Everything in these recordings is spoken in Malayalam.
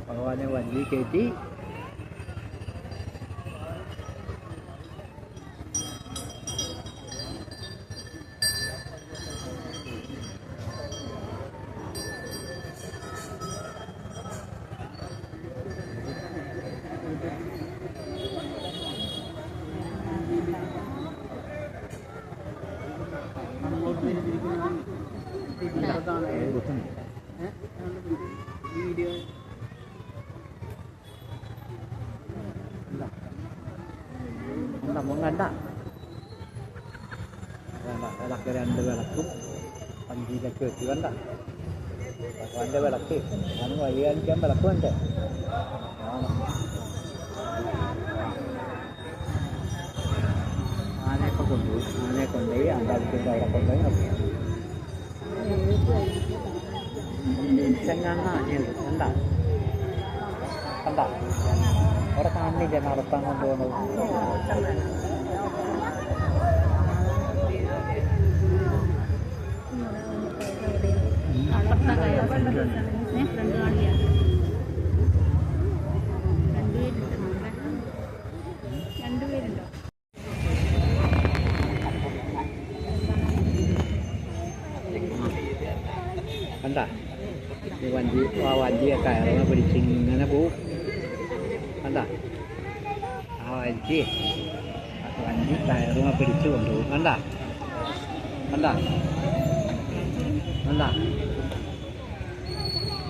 ഭഗവാനെ വഞ്ചി കയറ്റി വീഡിയോ നമ്മൾ കണ്ട വിളക്ക് 2 വിളക്കും വഞ്ചിയിലൊക്കെ വെച്ച് കണ്ട ഭഗവാന്റെ വിളക്ക് ഞാൻ വഴി കാണിക്കാൻ വിളക്ക് വേണ്ടേ ആനയൊക്കെ കൊണ്ടുപോയി ആനയെ കൊണ്ടുപോയി അമ്പലത്തിൻ്റെ അവിടെ കൊണ്ടുപോയി ചെങ്ങാണ് ആനയുണ്ട് കണ്ട കണ്ട അവിടെ കാണുന്നില്ല നടത്താൻ കൊണ്ടുപോകുന്നത് കണ്ട ഈ വഞ്ചിയെ കയറുന്ന പിടിച്ച് ഇങ്ങനെ പോവും കണ്ട ആ വഞ്ചി കയറുന്ന പിടിച്ച് കൊണ്ടുപോകും കണ്ട കണ്ട കണ്ട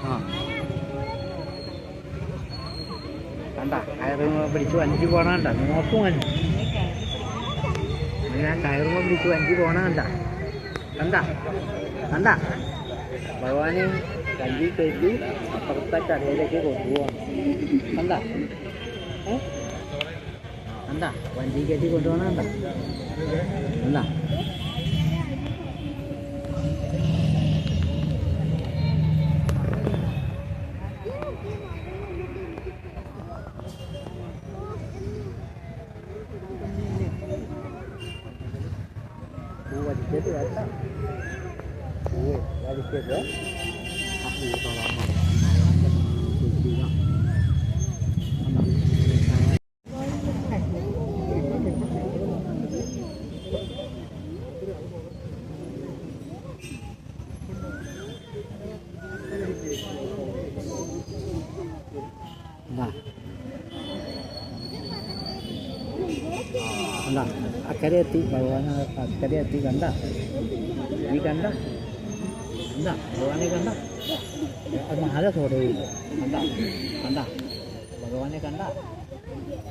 ആ കണ്ട കയറുമ്പോ പിടിച്ച് വഞ്ചി പോണ കണ്ട നോക്കും ഞാൻ കയറുമ്പോ പിടിച്ച് വഞ്ചി പോണ കണ്ട കണ്ട കണ്ട ഭഗവാനെ വഞ്ചി കയറ്റി അപ്പുറത്തെ കടയിലേക്ക് കൊണ്ടുപോവാണ് കണ്ട കണ്ട വഞ്ചി കയറ്റി കൊണ്ടുപോകണ കണ്ട കണ്ട വലിക്കരുത് കേട്ടോ വലിക്കരുത് കണ്ട അക്കരെ എത്തി ഭഗവാൻ അക്കരെ എത്തി കണ്ട ഈ കണ്ട കണ്ട ഭഗവാനെ കണ്ട മാല തൊടയില്ല കണ്ട കണ്ട ഭഗവാനെ കണ്ട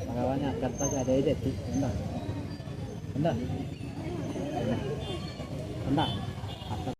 ഭഗവാനെ അക്കരത്തെ കരയിലെത്തി കണ്ട കണ്ട കണ്ട